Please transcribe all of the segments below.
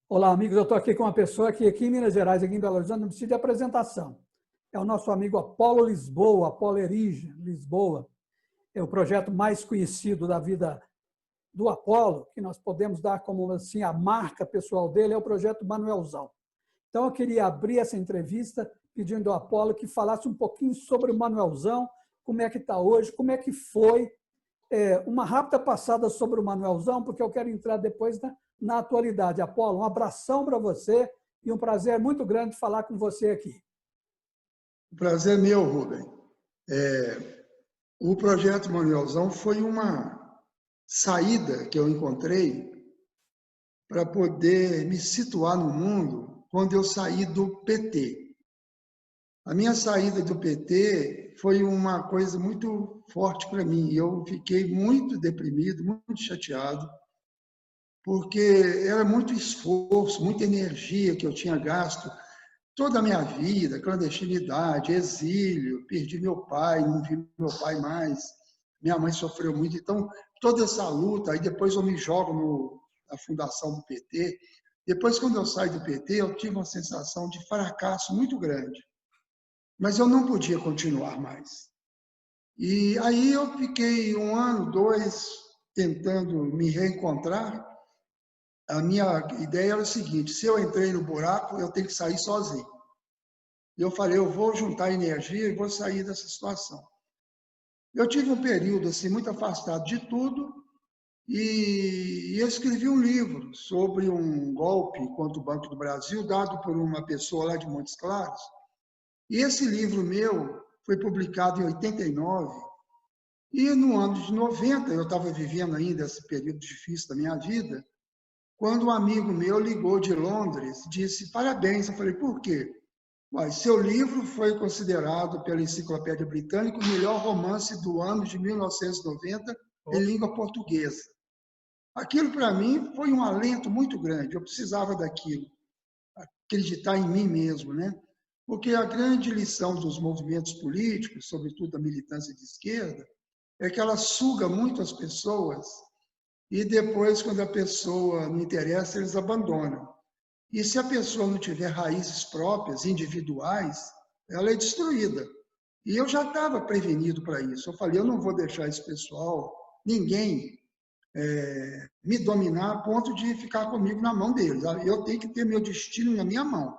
Olá, amigos. Eu estou aqui com uma pessoa que aqui em Minas Gerais, aqui em Belo Horizonte, não precisa de apresentação. É o nosso amigo Apolo Lisboa, Apolo Erige Lisboa. É o projeto mais conhecido da vida do Apolo, que nós podemos dar como assim a marca pessoal dele, é o projeto Manuelzão. Então, eu queria abrir essa entrevista pedindo ao Apolo que falasse um pouquinho sobre o Manuelzão, como é que está hoje, como é que foi, uma rápida passada sobre o Manuelzão, porque eu quero entrar depois na atualidade. Apolo, um abração para você e um prazer muito grande falar com você aqui. O prazer é meu, Rubem. O projeto Manuelzão foi uma saída que eu encontrei para poder me situar no mundo quando eu saí do PT. A minha saída do PT foi uma coisa muito forte para mim. Eu fiquei muito deprimido, muito chateado, porque era muito esforço, muita energia que eu tinha gasto toda a minha vida, clandestinidade, exílio, perdi meu pai, não vi meu pai mais, minha mãe sofreu muito, então toda essa luta, aí depois eu me jogo na fundação do PT, depois quando eu saio do PT eu tive uma sensação de fracasso muito grande, mas eu não podia continuar mais. E aí eu fiquei 1 ano, 2, tentando me reencontrar. A minha ideia era o seguinte: se eu entrei no buraco, eu tenho que sair sozinho. E eu falei, eu vou juntar energia e vou sair dessa situação. Eu tive um período assim muito afastado de tudo e eu escrevi um livro sobre um golpe contra o Banco do Brasil dado por uma pessoa lá de Montes Claros. E esse livro meu foi publicado em 89 e no ano de 90, eu estava vivendo ainda esse período difícil da minha vida, quando um amigo meu ligou de Londres, disse, parabéns. Eu falei, por quê? Mas seu livro foi considerado pela Enciclopédia Britânica o melhor romance do ano de 1990 em língua portuguesa. Aquilo, para mim, foi um alento muito grande. Eu precisava daquilo, acreditar em mim mesmo, né? Porque a grande lição dos movimentos políticos, sobretudo da militância de esquerda, é que ela suga muito as pessoas e depois, quando a pessoa não interessa, eles abandonam. E se a pessoa não tiver raízes próprias, individuais, ela é destruída. E eu já estava prevenido para isso. Eu falei, eu não vou deixar esse pessoal, ninguém, me dominar a ponto de ficar comigo na mão deles. Eu tenho que ter meu destino na minha mão.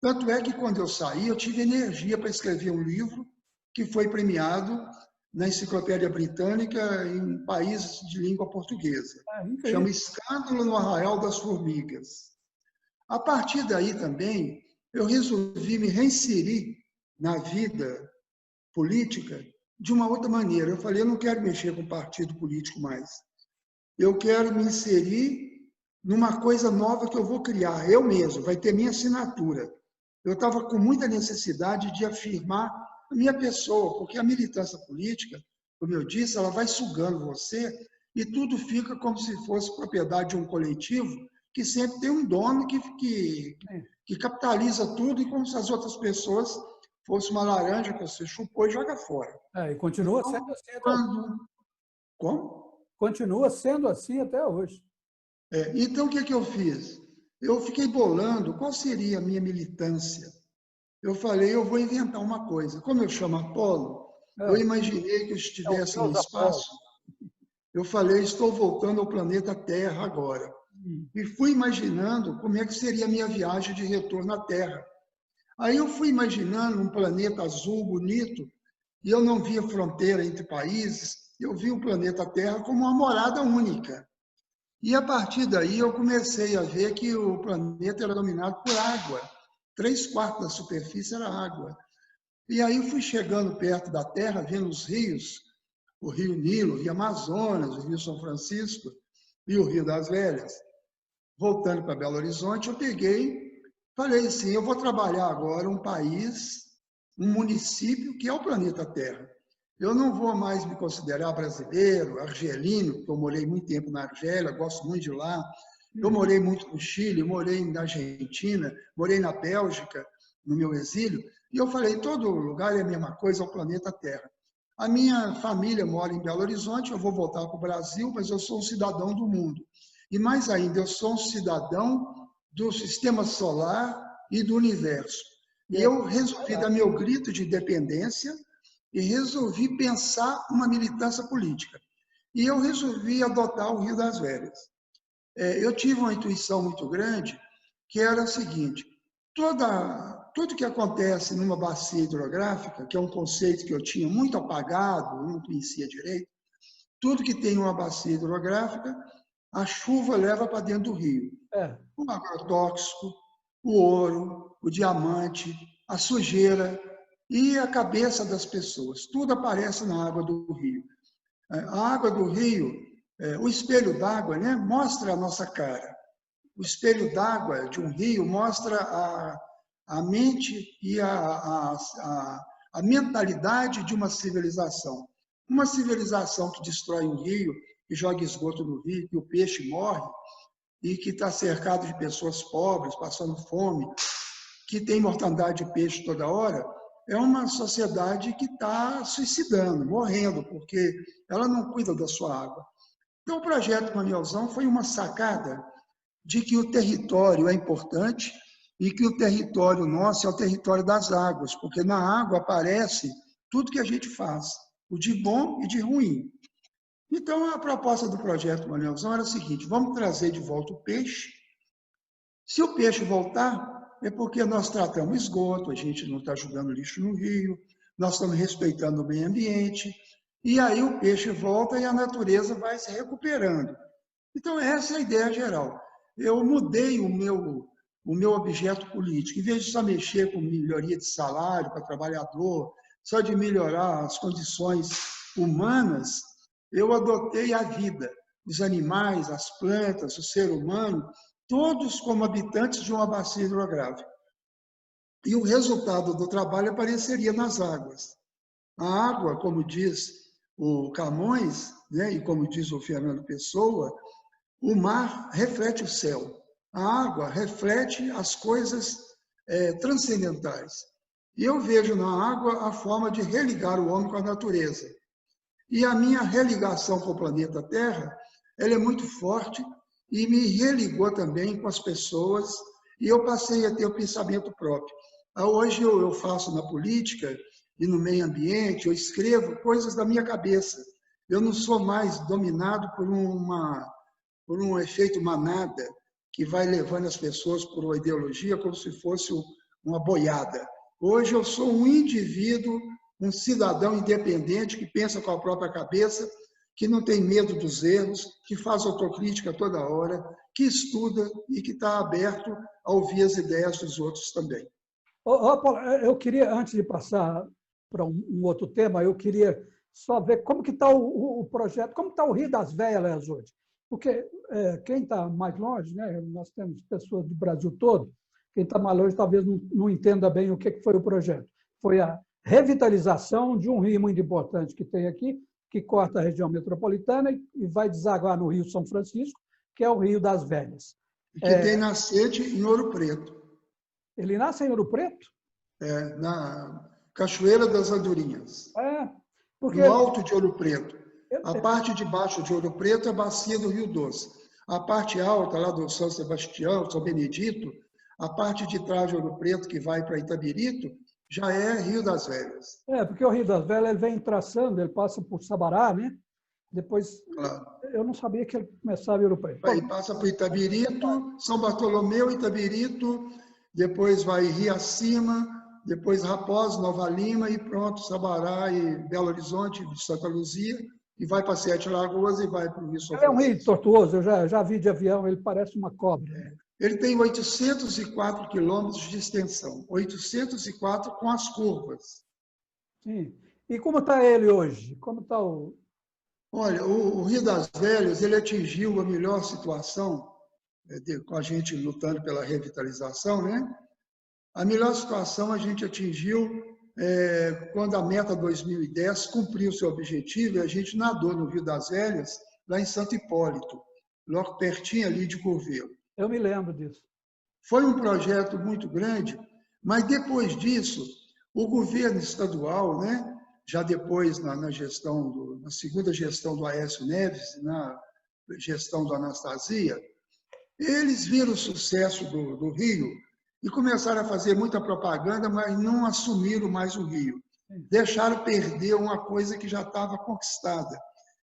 Tanto é que, quando eu saí, eu tive energia para escrever um livro que foi premiado na Enciclopédia Britânica em países de língua portuguesa. Chama Escândalo no Arraial das Formigas. A partir daí também, eu resolvi me reinserir na vida política de uma outra maneira. Eu falei, eu não quero mexer com partido político mais. Eu quero me inserir numa coisa nova que eu vou criar, eu mesmo, vai ter minha assinatura. Eu estava com muita necessidade de afirmar a minha pessoa, porque a militância política, como eu disse, ela vai sugando você e tudo fica como se fosse propriedade de um coletivo que sempre tem um dono que capitaliza tudo e como se as outras pessoas fossem uma laranja que você chupou e joga fora. E continua Então, sendo assim até hoje. Como? Continua sendo assim até hoje. Então, o que eu fiz? Eu fiquei bolando qual seria a minha militância. Eu falei, eu vou inventar uma coisa. Como eu chamo Apolo, eu imaginei que eu estivesse no espaço. Eu falei, estou voltando ao planeta Terra agora. E fui imaginando como é que seria a minha viagem de retorno à Terra. Aí eu fui imaginando um planeta azul, bonito, e eu não via fronteira entre países, eu vi o planeta Terra como uma morada única. E a partir daí eu comecei a ver que o planeta era dominado por água. 3/4 da superfície era água. E aí eu fui chegando perto da Terra, vendo os rios, o Rio Nilo, o Rio Amazonas, o Rio São Francisco e o Rio das Velhas. Voltando para Belo Horizonte, eu falei assim, eu vou trabalhar agora um país, um município que é o planeta Terra. Eu não vou mais me considerar brasileiro, argelino, porque eu morei muito tempo na Argélia, gosto muito de lá. Eu morei muito no Chile, morei na Argentina, morei na Bélgica, no meu exílio, e eu falei, todo lugar é a mesma coisa, é o planeta Terra. A minha família mora em Belo Horizonte, eu vou voltar para o Brasil, mas eu sou um cidadão do mundo. E mais ainda, eu sou um cidadão do sistema solar e do universo. E eu resolvi dar meu grito de independência e resolvi pensar uma militância política. E eu resolvi adotar o Rio das Velhas. Eu tive uma intuição muito grande, que era o seguinte: tudo que acontece numa bacia hidrográfica, que é um conceito que eu tinha muito apagado, eu não conhecia direito, tudo que tem uma bacia hidrográfica, a chuva leva para dentro do rio. O agrotóxico, o ouro, o diamante, a sujeira e a cabeça das pessoas. Tudo aparece na água do rio. A água do rio, o espelho d'água, né, mostra a nossa cara. O espelho d'água de um rio mostra a mente e a mentalidade de uma civilização. Uma civilização que destrói um rio, que joga esgoto no rio, que o peixe morre, e que está cercado de pessoas pobres, passando fome, que tem mortandade de peixe toda hora, é uma sociedade que está suicidando, morrendo, porque ela não cuida da sua água. Então, o projeto Manielzão foi uma sacada de que o território é importante e que o território nosso é o território das águas, porque na água aparece tudo que a gente faz, o de bom e de ruim. Então, a proposta do projeto Manielzão era a seguinte: vamos trazer de volta o peixe. Se o peixe voltar, é porque nós tratamos esgoto, a gente não está jogando lixo no rio, nós estamos respeitando o meio ambiente, e aí o peixe volta e a natureza vai se recuperando. Então, essa é a ideia geral. Eu mudei o meu objeto político. Em vez de só mexer com melhoria de salário para trabalhador, só de melhorar as condições humanas, eu adotei a vida, os animais, as plantas, o ser humano, todos como habitantes de uma bacia hidrográfica. E o resultado do trabalho apareceria nas águas. A água, como diz o Camões, né, e como diz o Fernando Pessoa, o mar reflete o céu. A água reflete as coisas transcendentais. E eu vejo na água a forma de religar o homem com a natureza. E a minha religação com o planeta Terra, ela é muito forte e me religou também com as pessoas, e eu passei a ter o pensamento próprio. Hoje eu faço na política e no meio ambiente, eu escrevo coisas da minha cabeça. Eu não sou mais dominado por um efeito manada que vai levando as pessoas por uma ideologia como se fosse uma boiada. Hoje eu sou um indivíduo, um cidadão independente que pensa com a própria cabeça, que não tem medo dos erros, que faz autocrítica toda hora, que estuda e que está aberto a ouvir as ideias dos outros também. Paulo, eu queria, antes de passar para um outro tema, eu queria só ver como que está o projeto, como está o Rio das Velhas hoje. Porque quem está mais longe, né, nós temos pessoas do Brasil todo, quem está mais longe talvez não entenda bem o que foi o projeto. Foi a revitalização de um rio muito importante que tem aqui, que corta a região metropolitana e vai desaguar no Rio São Francisco, que é o Rio das Velhas. Que tem nascente em Ouro Preto. Ele nasce em Ouro Preto? Na Cachoeira das Andorinhas. Porque... No alto de Ouro Preto. A parte de baixo de Ouro Preto é a bacia do Rio Doce. A parte alta, lá do São Sebastião, São Benedito, a parte de trás de Ouro Preto, que vai para Itabirito, já é Rio das Velhas. Porque o Rio das Velhas ele vem traçando, ele passa por Sabará, né? Depois, claro. Eu não sabia que ele começava em Ouro Preto. Aí passa por Itabirito, São Bartolomeu, Itabirito, depois vai Rio Acima, depois Raposo, Nova Lima e pronto, Sabará e Belo Horizonte, Santa Luzia, e vai para Sete Lagoas e vai para o Rio São Francisco. É um rio tortuoso, eu já vi de avião, ele parece uma cobra. Ele tem 804 quilômetros de extensão, 804 com as curvas. Sim. E como está ele hoje? Como está o... Olha, o Rio das Velhas, ele atingiu a melhor situação, com a gente lutando pela revitalização, né? A melhor situação a gente atingiu quando a Meta 2010 cumpriu seu objetivo e a gente nadou no Rio das Velhas, lá em Santo Hipólito, logo pertinho ali de Curvelo. Eu me lembro disso. Foi um projeto muito grande, mas depois disso, o governo estadual, né, já depois na segunda gestão do Aécio Neves, na gestão do Anastasia, Eles viram o sucesso do Rio e começaram a fazer muita propaganda, mas não assumiram mais o Rio. Deixaram perder uma coisa que já estava conquistada.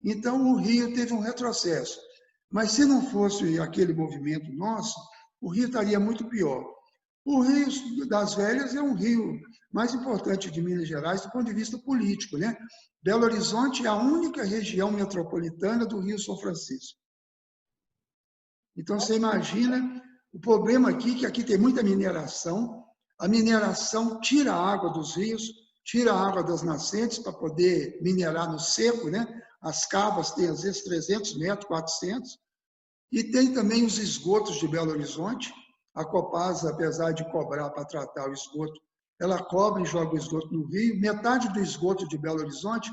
Então, o Rio teve um retrocesso. Mas se não fosse aquele movimento nosso, o Rio estaria muito pior. O Rio das Velhas é um rio mais importante de Minas Gerais do ponto de vista político, né? Belo Horizonte é a única região metropolitana do Rio São Francisco. Então, você imagina o problema aqui, que aqui tem muita mineração. A mineração tira a água dos rios, tira a água das nascentes para poder minerar no seco, né? As cavas têm, às vezes, 300 metros, 400. E tem também os esgotos de Belo Horizonte. A Copasa, apesar de cobrar para tratar o esgoto, ela cobra e joga o esgoto no rio. Metade do esgoto de Belo Horizonte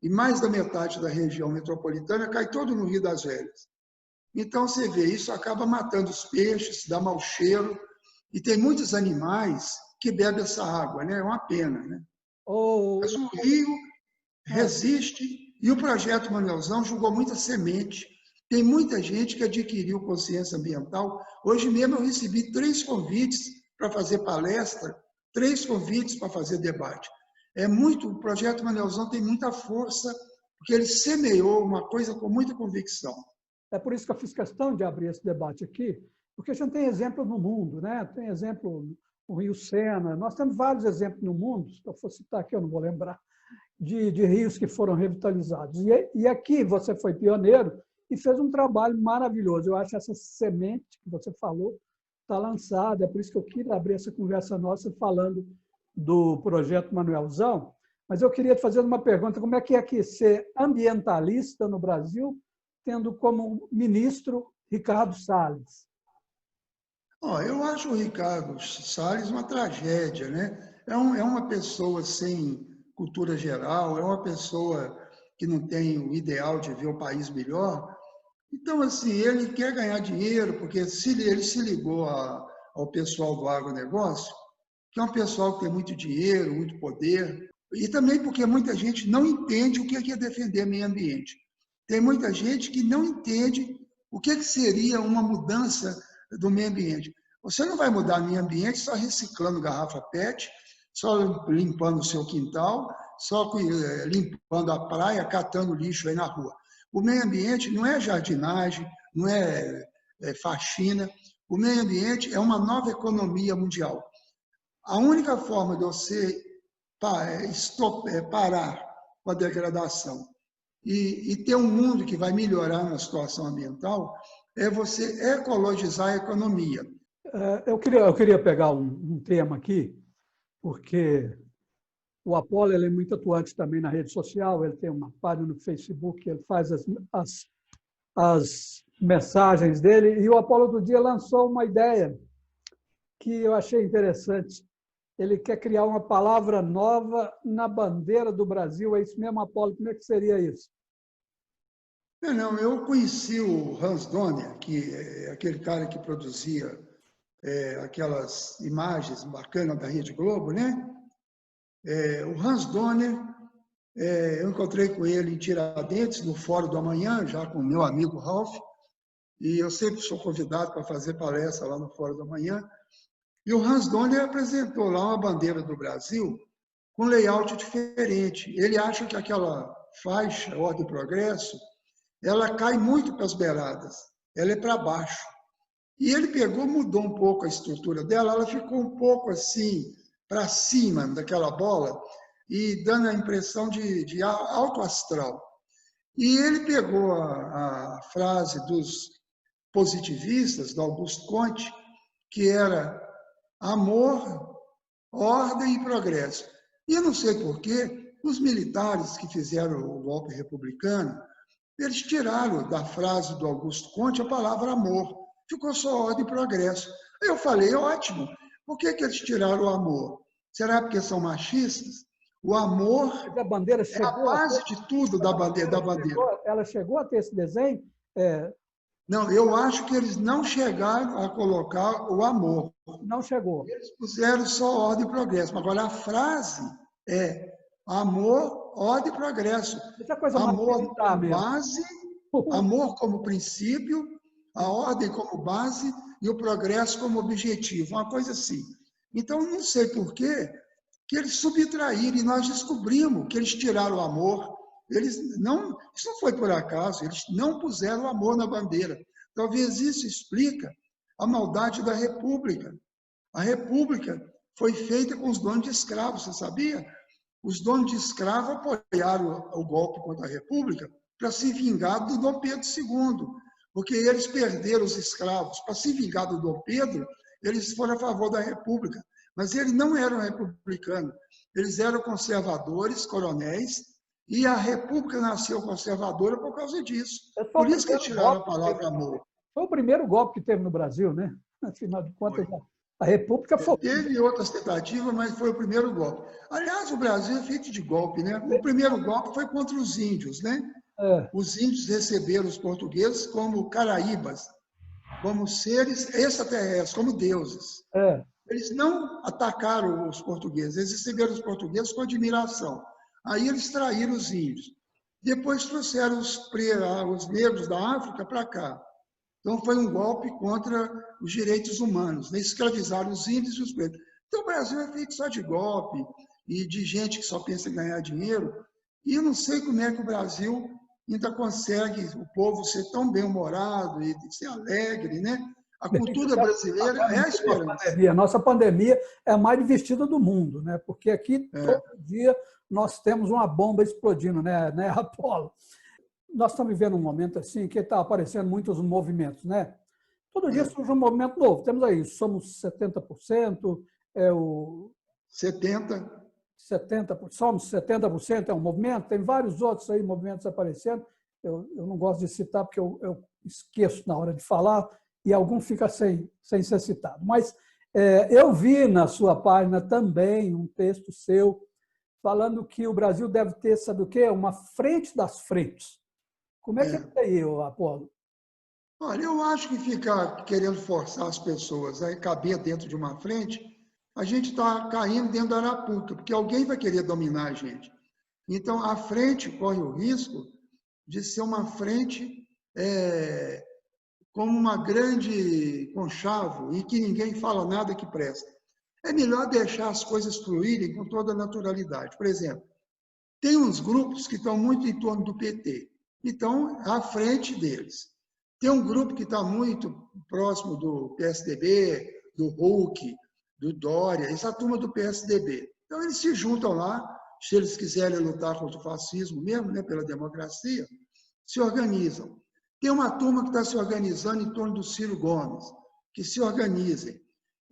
e mais da metade da região metropolitana cai todo no Rio das Velhas. Então, você vê, isso acaba matando os peixes, dá mau cheiro, e tem muitos animais que bebem essa água, né? É uma pena, né? Mas o rio resiste, e o projeto Manuelzão jogou muita semente. Tem muita gente que adquiriu consciência ambiental. Hoje mesmo eu recebi 3 convites para fazer palestra, 3 convites para fazer debate. O projeto Manuelzão tem muita força, porque ele semeou uma coisa com muita convicção. É por isso que eu fiz questão de abrir esse debate aqui, porque a gente tem exemplo no mundo, né? Tem exemplo no Rio Sena, nós temos vários exemplos no mundo, se eu for citar aqui eu não vou lembrar, de rios que foram revitalizados. E aqui você foi pioneiro e fez um trabalho maravilhoso. Eu acho que essa semente que você falou está lançada, é por isso que eu queria abrir essa conversa nossa falando do projeto Manuelzão, mas eu queria te fazer uma pergunta, como é que ser ambientalista no Brasil, tendo como ministro Ricardo Salles? Eu acho o Ricardo Salles uma tragédia, né? É uma pessoa sem cultura geral, é uma pessoa que não tem o ideal de ver o país melhor. Então, assim, ele quer ganhar dinheiro, porque ele se ligou ao pessoal do agronegócio, que é um pessoal que tem muito dinheiro, muito poder, e também porque muita gente não entende o que é defender meio ambiente. Tem muita gente que não entende o que seria uma mudança do meio ambiente. Você não vai mudar o meio ambiente só reciclando garrafa PET, só limpando o seu quintal, só limpando a praia, catando lixo aí na rua. O meio ambiente não é jardinagem, não é faxina. O meio ambiente é uma nova economia mundial. A única forma de você parar com a degradação e ter um mundo que vai melhorar na situação ambiental é você ecologizar a economia. Eu queria pegar um tema aqui, porque o Apolo ele é muito atuante também na rede social, ele tem uma página no Facebook, ele faz as mensagens dele, e o Apolo do dia lançou uma ideia que eu achei interessante. Ele quer criar uma palavra nova na bandeira do Brasil. É isso mesmo, Apolo? Como é que seria isso? Não, eu conheci o Hans Donner, que é aquele cara que produzia aquelas imagens bacanas da Rede Globo, né? O Hans Donner, eu encontrei com ele em Tiradentes, no Fórum do Amanhã, já com o meu amigo Ralph, e eu sempre sou convidado para fazer palestra lá no Fórum do Amanhã. E o Hans Donner apresentou lá uma bandeira do Brasil com layout diferente. Ele acha que aquela faixa, Ordem e Progresso, ela cai muito para as beiradas, ela é para baixo. E ele pegou, mudou um pouco a estrutura dela, ela ficou um pouco assim, para cima daquela bola, e dando a impressão de alto astral. E ele pegou a frase dos positivistas, do Augusto Conte, que era amor, ordem e progresso. E eu não sei porquê, os militares que fizeram o golpe republicano, eles tiraram da frase do Augusto Conte a palavra amor. Ficou só ordem e progresso. Aí eu falei, ótimo, por que eles tiraram o amor? Será porque são machistas? O amor a bandeira é a base de tudo da bandeira. Ela chegou a ter esse desenho? Não, eu acho que eles não chegaram a colocar o amor. Não chegou. Eles puseram só ordem e progresso. Agora, a frase é amor, ordem e progresso. Essa coisa Amor como mesmo. base, amor como princípio, A ordem como base e o progresso como objetivo, uma coisa assim. Então, não sei por quê que eles subtraíram e nós descobrimos que eles tiraram o amor. Isso não foi por acaso, eles não puseram o amor na bandeira. Talvez isso explica a maldade da República. A República foi feita com os donos de escravos, você sabia? Os donos de escravos apoiaram o golpe contra a República para se vingar do Dom Pedro II, porque eles perderam os escravos. Para se vingar do Dom Pedro, eles foram a favor da República. Mas eles não eram republicanos, eles eram conservadores, coronéis, e a República nasceu conservadora por causa disso. Por isso que tiraram a palavra amor. Foi o primeiro golpe que teve no Brasil, né? Afinal de contas, a República foi. Teve outras tentativas, mas foi o primeiro golpe. Aliás, o Brasil é feito de golpe, né? O primeiro golpe foi contra os índios, né? Os índios receberam os portugueses como caraíbas, como seres extraterrestres, como deuses. Eles não atacaram os portugueses, eles receberam os portugueses com admiração. Aí eles traíram os índios. Depois trouxeram os negros da África para cá. Então foi um golpe contra os direitos humanos, né? Escravizaram os índios e os pretos. Então o Brasil é feito só de golpe e de gente que só pensa em ganhar dinheiro. E eu não sei como é que o Brasil ainda consegue o povo ser tão bem-humorado e ser alegre, né? A cultura brasileira é a esperança. A nossa pandemia é a mais divertida do mundo, né? Porque aqui, todo dia, nós temos uma bomba explodindo, né, Apolo? Nós estamos vivendo um momento assim que está aparecendo muitos movimentos, né? Todo dia surge um movimento novo. Temos aí, somos 70%, 70%, somos 70% é um movimento, tem vários outros aí movimentos aparecendo. Eu não gosto de citar porque eu esqueço na hora de falar e algum fica sem ser citado. Mas eu vi na sua página também um texto seu falando que o Brasil deve ter, sabe o quê? Uma frente das frentes. Como é que é aí, Apolo? Olha, eu acho que ficar querendo forçar as pessoas a caber dentro de uma frente, a gente está caindo dentro da arapuca, porque alguém vai querer dominar a gente. Então, a frente corre o risco de ser uma frente como uma grande conchavo e que ninguém fala nada que presta. É melhor deixar as coisas fluírem com toda a naturalidade. Por exemplo, tem uns grupos que estão muito em torno do PT, então à frente deles. Tem um grupo que está muito próximo do PSDB, do Huck, do Dória, essa turma do PSDB. Então eles se juntam lá, se eles quiserem lutar contra o fascismo mesmo, né, pela democracia, se organizam. Tem uma turma que está se organizando em torno do Ciro Gomes, que se organizem.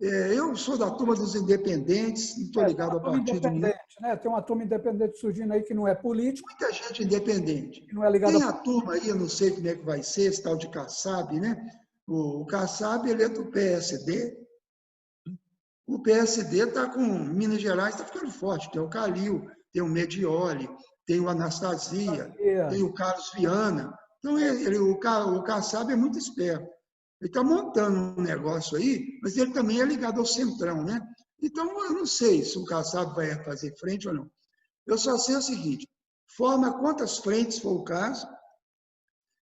Eu sou da turma dos independentes, não estou ligado ao partido nenhum. Né? Tem uma turma independente surgindo aí que não é político. Muita gente independente. Que não é ligada tem a turma aí, eu não sei como é que vai ser, esse tal de Kassab, né? O Kassab, ele é do PSD. O PSD está com Minas Gerais, está ficando forte. Tem o Calil, tem o Medioli, tem o Anastasia, tem o Carlos Viana. Então, o Kassab é muito esperto. Ele está montando um negócio aí, mas ele também é ligado ao Centrão, né? Então, eu não sei se o Kassab vai fazer frente ou não. Eu só sei o seguinte, forma quantas frentes for o caso,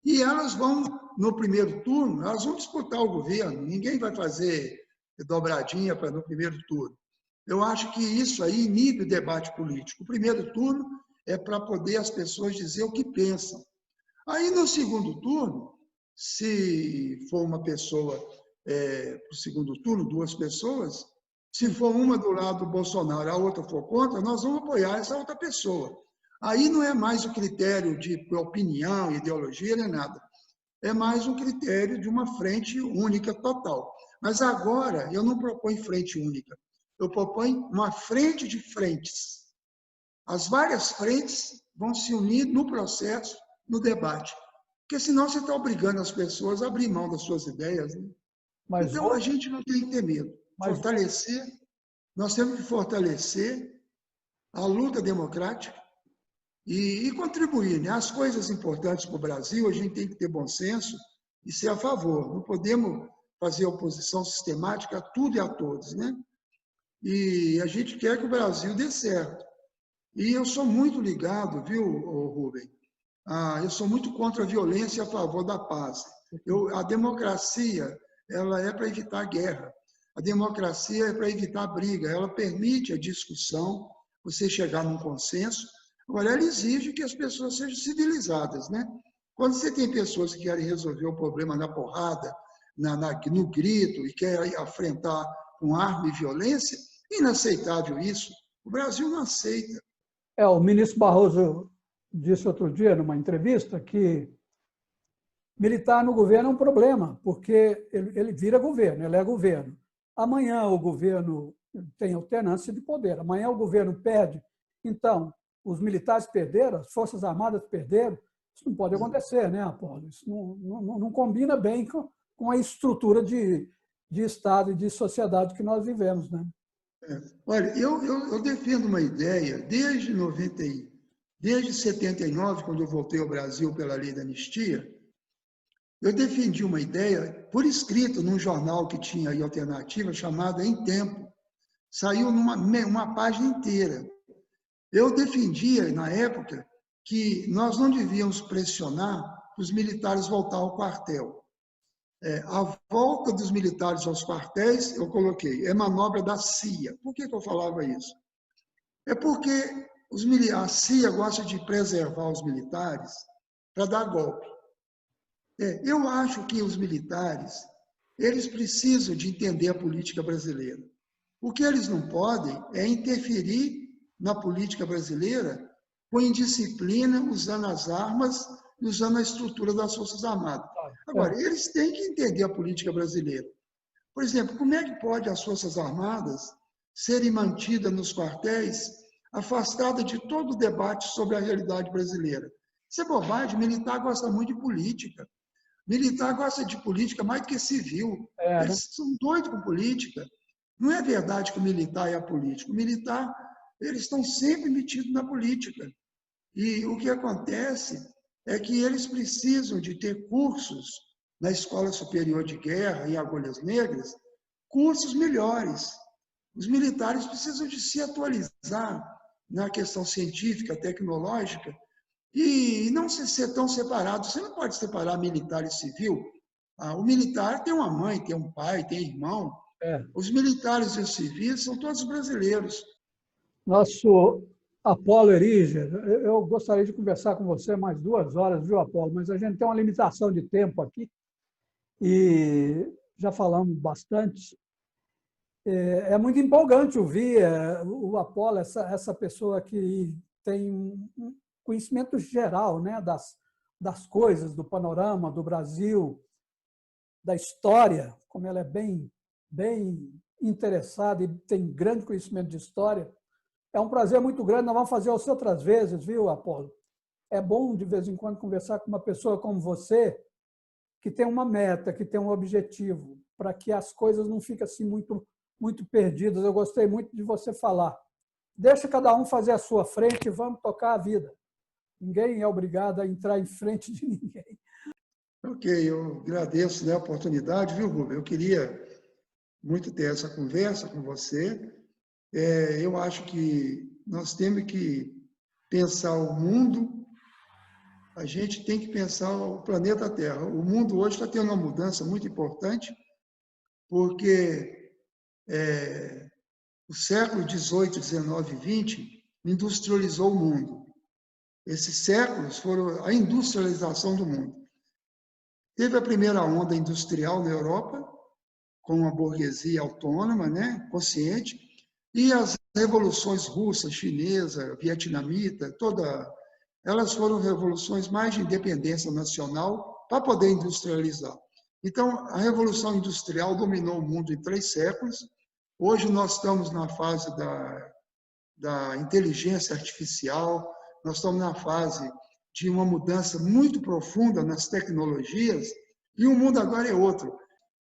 e elas vão, no primeiro turno, elas vão disputar o governo. Ninguém vai fazer dobradinha no primeiro turno. Eu acho que isso aí inibe o debate político. O primeiro turno é para poder as pessoas dizer o que pensam. Aí, no segundo turno, se for uma pessoa para o segundo turno, duas pessoas, se for uma do lado do Bolsonaro, a outra for contra, nós vamos apoiar essa outra pessoa. Aí não é mais o critério de opinião, ideologia, nem nada. É mais um critério de uma frente única total. Mas agora eu não proponho frente única. Eu proponho uma frente de frentes. As várias frentes vão se unir no processo, no debate. Porque senão você está obrigando as pessoas a abrir mão das suas ideias. Né? Então, a gente não tem que ter medo. Nós temos que fortalecer a luta democrática e contribuir. Né? As coisas importantes para o Brasil, a gente tem que ter bom senso e ser a favor. Não podemos fazer oposição sistemática a tudo e a todos. Né? E a gente quer que o Brasil dê certo. E eu sou muito ligado, viu, Rubem? Eu sou muito contra a violência e a favor da paz. A democracia, ela é para evitar guerra. A democracia é para evitar briga. Ela permite a discussão, você chegar num consenso. Agora, ela exige que as pessoas sejam civilizadas, né? Quando você tem pessoas que querem resolver o problema na porrada, no grito, e querem enfrentar com arma e violência, inaceitável isso. O Brasil não aceita. O ministro Barroso disse outro dia, numa entrevista, que militar no governo é um problema, porque ele vira governo, ele é governo. Amanhã o governo tem alternância de poder, amanhã o governo perde. Então, os militares perderam, as Forças Armadas perderam. Isso não pode acontecer, né, Apolo? Isso não combina bem com a estrutura de Estado e de sociedade que nós vivemos, né? Olha, eu defendo uma ideia desde 79, quando eu voltei ao Brasil pela lei da anistia. Eu defendi uma ideia por escrito num jornal que tinha aí alternativa, chamado Em Tempo. Saiu uma página inteira. Eu defendia, na época, que nós não devíamos pressionar os militares voltar ao quartel. A volta dos militares aos quartéis, eu coloquei, é manobra da CIA. Por que eu falava isso? É porque a CIA gosta de preservar os militares para dar golpe. Eu acho que os militares, eles precisam de entender a política brasileira. O que eles não podem é interferir na política brasileira com indisciplina, usando as armas e usando a estrutura das Forças Armadas. Agora, eles têm que entender a política brasileira. Por exemplo, como é que pode as Forças Armadas serem mantidas nos quartéis, afastadas de todo o debate sobre a realidade brasileira? Isso é bobagem. O militar gosta muito de política. Militar gosta de política mais do que civil. Eles são doidos com política. Não é verdade que o militar é apolítico. O militar, eles estão sempre metidos na política. E o que acontece é que eles precisam de ter cursos na Escola Superior de Guerra, em Agulhas Negras, cursos melhores. Os militares precisam de se atualizar na questão científica, tecnológica, e não ser tão separado. Você não pode separar militar e civil. O militar tem uma mãe, tem um pai, tem irmão. Os militares e os civis são todos brasileiros. Nosso Apolo Eriger, eu gostaria de conversar com você mais 2 horas, viu, Apolo? Mas a gente tem uma limitação de tempo aqui e já falamos bastante. É muito empolgante ouvir o Apolo, essa pessoa que tem um conhecimento geral, né, das coisas, do panorama do Brasil, da história, como ela é bem interessada e tem grande conhecimento de história. É um prazer muito grande, nós vamos fazer isso outras vezes, viu, Apolo? É bom, de vez em quando, conversar com uma pessoa como você, que tem uma meta, que tem um objetivo, para que as coisas não fiquem assim muito perdidas. Eu gostei muito de você falar. Deixa cada um fazer a sua frente e vamos tocar a vida. Ninguém é obrigado a entrar em frente de ninguém. Ok, eu agradeço, né, a oportunidade, viu, Rubem? Eu queria muito ter essa conversa com você. Eu acho que nós temos que pensar o mundo, a gente tem que pensar o planeta Terra. O mundo hoje está tendo uma mudança muito importante, porque o século XVIII, XIX e XX industrializou o mundo. Esses séculos foram a industrialização do mundo. Teve a primeira onda industrial na Europa, com a burguesia autônoma, né, consciente, e as revoluções russa, chinesa, vietnamita, elas foram revoluções mais de independência nacional para poder industrializar. Então, a Revolução Industrial dominou o mundo em 3 séculos. Hoje nós estamos na fase da inteligência artificial, nós estamos na fase de uma mudança muito profunda nas tecnologias, e o mundo agora é outro.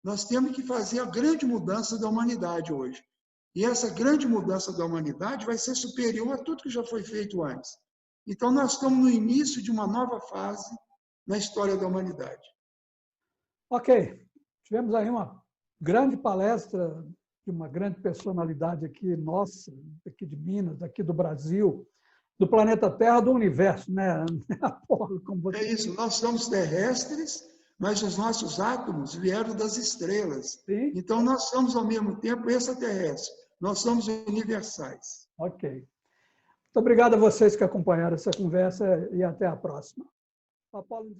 Nós temos que fazer a grande mudança da humanidade hoje. E essa grande mudança da humanidade vai ser superior a tudo que já foi feito antes. Então, nós estamos no início de uma nova fase na história da humanidade. Ok. Tivemos aí uma grande palestra de uma grande personalidade aqui nossa, aqui de Minas, aqui do Brasil, do planeta Terra, do universo, né, Apolo? É isso, nós somos terrestres, mas os nossos átomos vieram das estrelas. Sim. Então, nós somos, ao mesmo tempo, extraterrestres. Nós somos universais. Ok. Muito obrigado a vocês que acompanharam essa conversa e até a próxima. Apolo